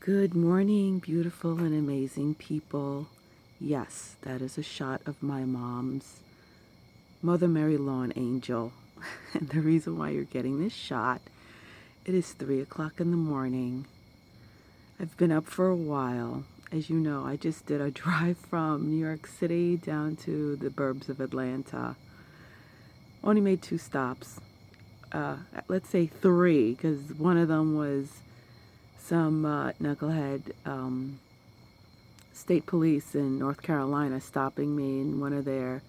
Good morning, beautiful and amazing people. Yes, that is a shot of my mom's Mother Mary Lawn Angel. And the reason why you're getting this shot, it is 3 o'clock in the morning. I've been up for a while. As you know, I just did a drive from New York City down to the burbs of Atlanta. Only made 2 stops. Let's say 3, because one of them was some knucklehead state police in North Carolina stopping me in one of their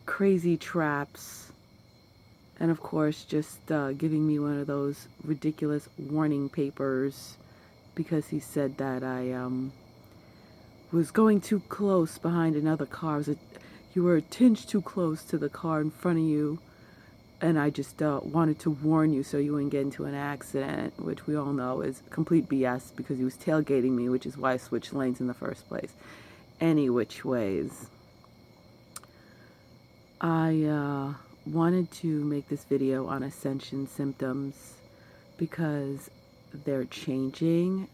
crazy traps, and of course just giving me one of those ridiculous warning papers because he said that I was going too close behind another car. You were a tinge too close to the car in front of you, and I just wanted to warn you so you wouldn't get into an accident, which we all know is complete BS because he was tailgating me, which is why I switched lanes in the first place. Any which ways, I wanted to make this video on Ascension symptoms because they're changing,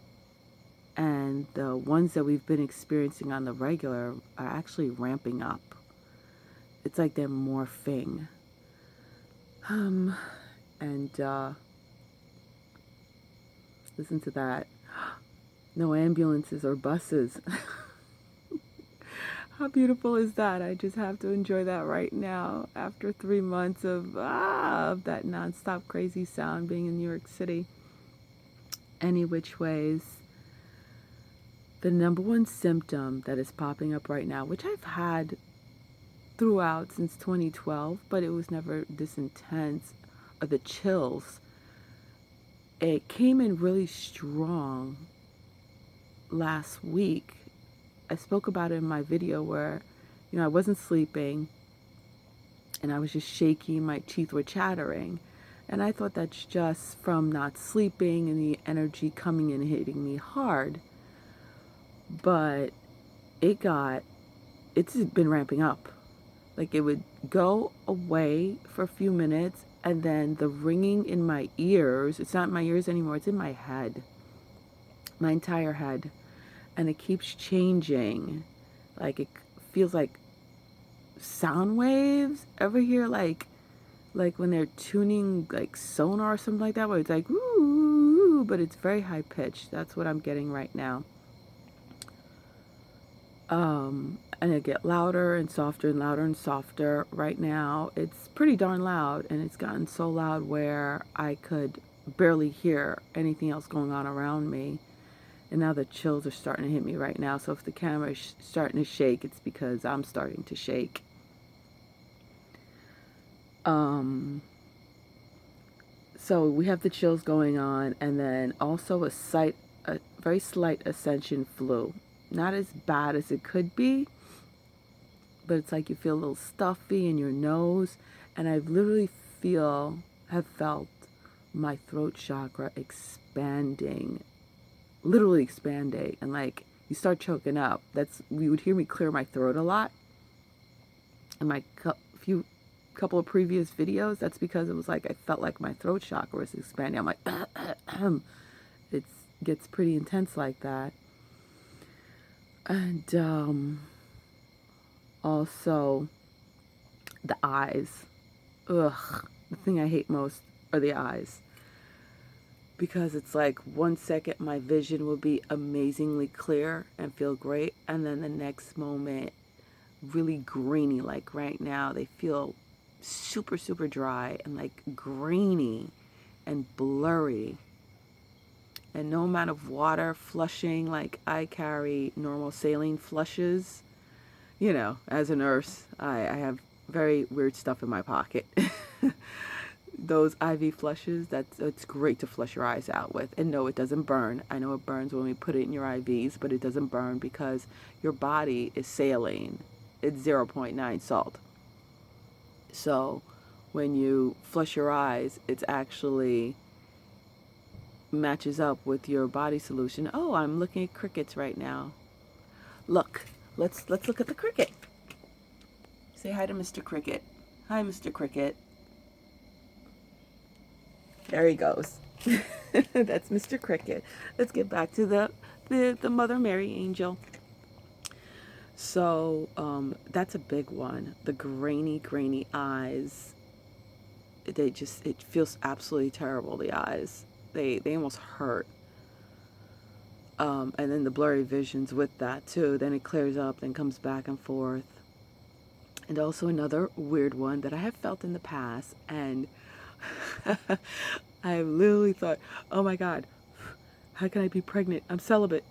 and the ones that we've been experiencing on the regular are actually ramping up. It's like they're morphing. Listen to that. No ambulances or buses. How beautiful is that? I just have to enjoy that right now after 3 months of that nonstop crazy sound being in New York City. Any which ways, the number one symptom that is popping up right now, which I've had throughout since 2012, but it was never this intense, are the chills. It came in really strong last week. I spoke about it in my video where, I wasn't sleeping and I was just shaky, my teeth were chattering. And I thought that's just from not sleeping and the energy coming in and hitting me hard. But it's been ramping up. Like it would go away for a few minutes and then the ringing in my ears, it's not in my ears anymore, it's in my head, my entire head. And it keeps changing. Like it feels like sound waves. Ever hear like when they're tuning like sonar or something like that, where it's like ooh, but it's very high pitched. That's what I'm getting right now. And it get louder and softer and louder and softer. Right now, it's pretty darn loud, and it's gotten so loud where I could barely hear anything else going on around me. And now the chills are starting to hit me right now. So if the camera is starting to shake, it's because I'm starting to shake. So we have the chills going on, and then also a very slight Ascension flu. Not as bad as it could be, but it's like you feel a little stuffy in your nose, and I literally have felt my throat chakra expanding. Literally expanding, and like you start choking up. You would hear me clear my throat a lot in my couple of previous videos. That's because it was like I felt like my throat chakra was expanding. I'm like it gets pretty intense like that. And also the eyes. Ugh, the thing I hate most are the eyes. Because it's like 1 second my vision will be amazingly clear and feel great, and then the next moment really grainy. Like right now they feel super super dry and like grainy and blurry, and no amount of water flushing. Like I carry normal saline flushes, as a nurse. I have very weird stuff in my pocket. Those IV flushes, it's great to flush your eyes out with. And no, it doesn't burn. I know it burns when we put it in your IVs, but it doesn't burn because your body is saline. It's 0.9 salt. So when you flush your eyes, it's actually matches up with your body solution. Oh, I'm looking at crickets right now. Look, let's look at the cricket. Say hi to Mr. Cricket. Hi, Mr. Cricket. There he goes. That's Mr. Cricket. Let's get back to the Mother Mary angel. So that's a big one. The grainy eyes. It feels absolutely terrible. The eyes, they almost hurt. And then the blurry visions with that too. Then it clears up, then comes back and forth. And also another weird one that I have felt in the past, and I literally thought, oh my God, how can I be pregnant? I'm celibate.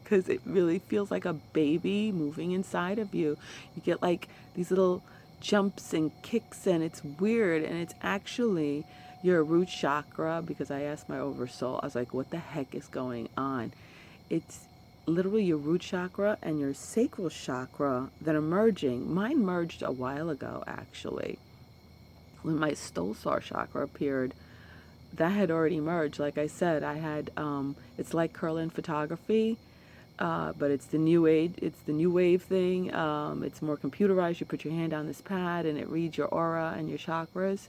Because it really feels like a baby moving inside of you. You get like these little jumps and kicks, and it's weird. And it's actually your root chakra, because I asked my oversoul, I was like, what the heck is going on? It's literally your root chakra and your sacral chakra that are merging. Mine merged a while ago, actually. When my stolsar chakra appeared, that had already merged. Like I said, I had, it's like curl-in photography, but it's the new age, it's the new wave thing. It's more computerized. You put your hand on this pad and it reads your aura and your chakras.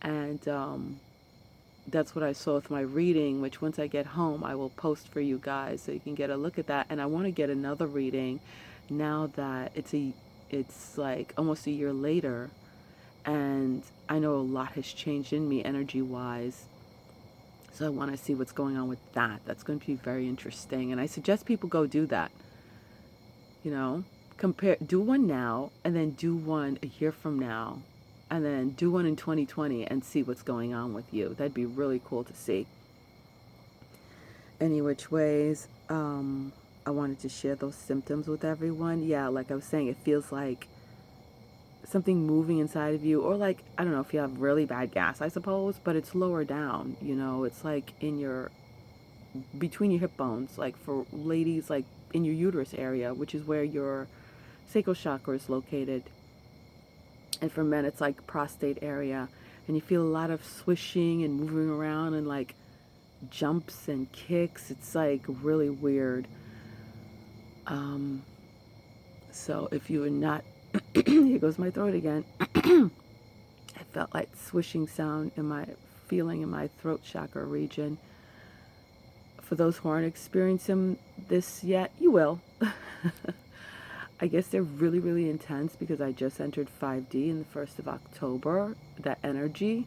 And that's what I saw with my reading, which once I get home, I will post for you guys so you can get a look at that. And I want to get another reading now that it's like almost a year later. And I know a lot has changed in me energy-wise. So I want to see what's going on with that. That's going to be very interesting. And I suggest people go do that. You know, do one now and then do one a year from now. And then do one in 2020 and see what's going on with you. That'd be really cool to see. Any which ways, I wanted to share those symptoms with everyone. Yeah, like I was saying, it feels like something moving inside of you, or like, I don't know if you have really bad gas, I suppose, but it's lower down, you know, it's like in your, between your hip bones, like for ladies, like in your uterus area, which is where your sacral chakra is located. And for men, it's like prostate area. And you feel a lot of swishing and moving around and like jumps and kicks. It's like really weird. So if you are not, here goes my throat again. I felt like swishing sound in my feeling in my throat chakra region. For those who aren't experiencing this yet, you will. I guess they're really, really intense because I just entered 5D in the 1st of October, that energy.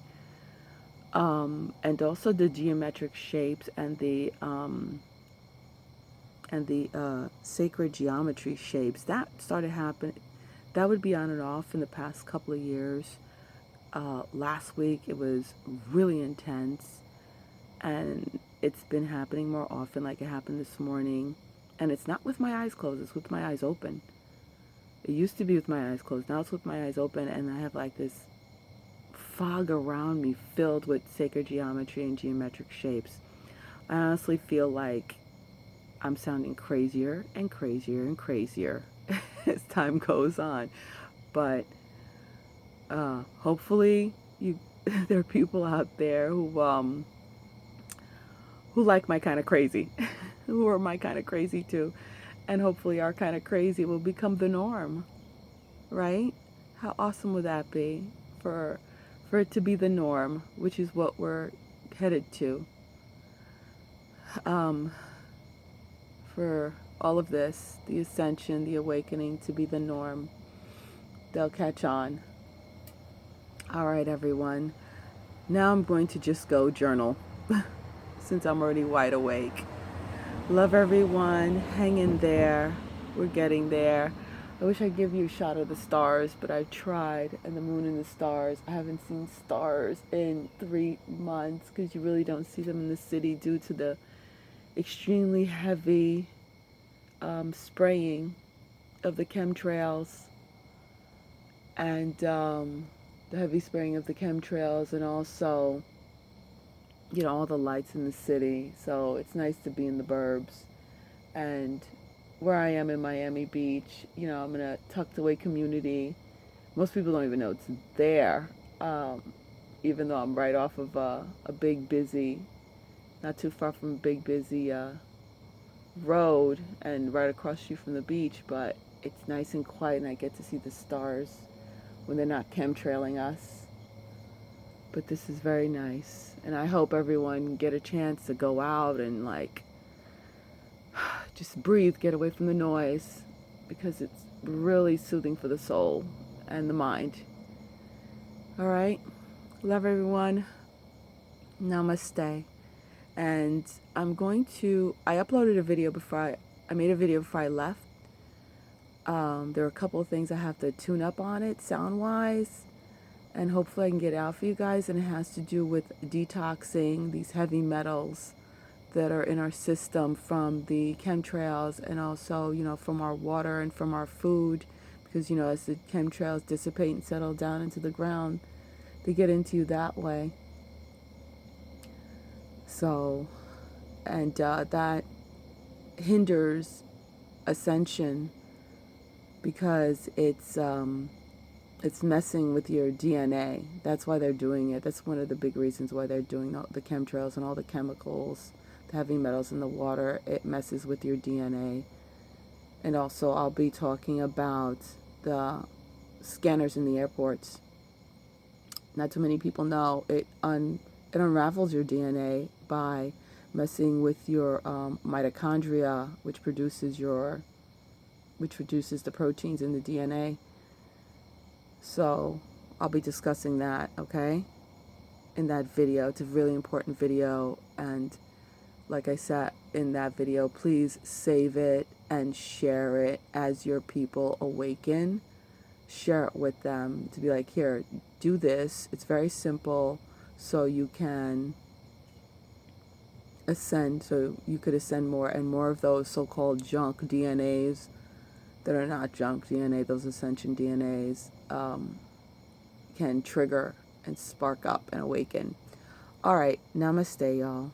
And also the geometric shapes and the sacred geometry shapes. That started happening. That would be on and off in the past couple of years. Last week it was really intense, and it's been happening more often, like it happened this morning. And it's not with my eyes closed, it's with my eyes open. It used to be with my eyes closed, now it's with my eyes open, and I have like this fog around me filled with sacred geometry and geometric shapes. I honestly feel like I'm sounding crazier and crazier and crazier as time goes on. But hopefully there are people out there who like my kind of crazy, who are my kind of crazy too. And hopefully our kind of crazy will become the norm, right? How awesome would that be for it to be the norm, which is what we're headed to. For all of this, the ascension, the awakening to be the norm, they'll catch on. All right, everyone. Now I'm going to just go journal since I'm already wide awake. Love everyone. Hang in there. We're getting there. I wish I'd give you a shot of the stars, but I've tried, and the moon and the stars. I haven't seen stars in 3 months because you really don't see them in the city due to the extremely heavy spraying of the chemtrails and the heavy spraying of the chemtrails, and also, you know, all the lights in the city. So it's nice to be in the burbs. And where I am in Miami Beach, you know, I'm in a tucked away community. Most people don't even know it's there, even though I'm right off of a big busy, not too far from a big busy road and right across you from the beach. But it's nice and quiet, and I get to see the stars when they're not chemtrailing us. But this is very nice. And I hope everyone get a chance to go out and like just breathe, get away from the noise, because it's really soothing for the soul and the mind. All right. Love everyone. Namaste. And I uploaded a video I made a video before I left. There are a couple of things I have to tune up on it sound-wise, and hopefully I can get it out for you guys. And it has to do with detoxing these heavy metals that are in our system from the chemtrails, and also, from our water and from our food, because, as the chemtrails dissipate and settle down into the ground, they get into you that way. So, and that hinders ascension, because it's messing with your DNA. That's why they're doing it. That's one of the big reasons why they're doing the chemtrails and all the chemicals, the heavy metals in the water. It messes with your DNA. And also, I'll be talking about the scanners in the airports. Not too many people know it unravels your DNA by messing with your mitochondria, which produces the proteins in the DNA. So I'll be discussing that, okay, in that video. It's a really important video, and like I said in that video, please save it and share it as your people awaken. Share it with them to be like, here, do this. It's very simple, so you can ascend, so you could ascend more, and more of those so-called junk DNAs that are not junk DNA, those Ascension DNAs, can trigger and spark up and awaken. All right, namaste, y'all.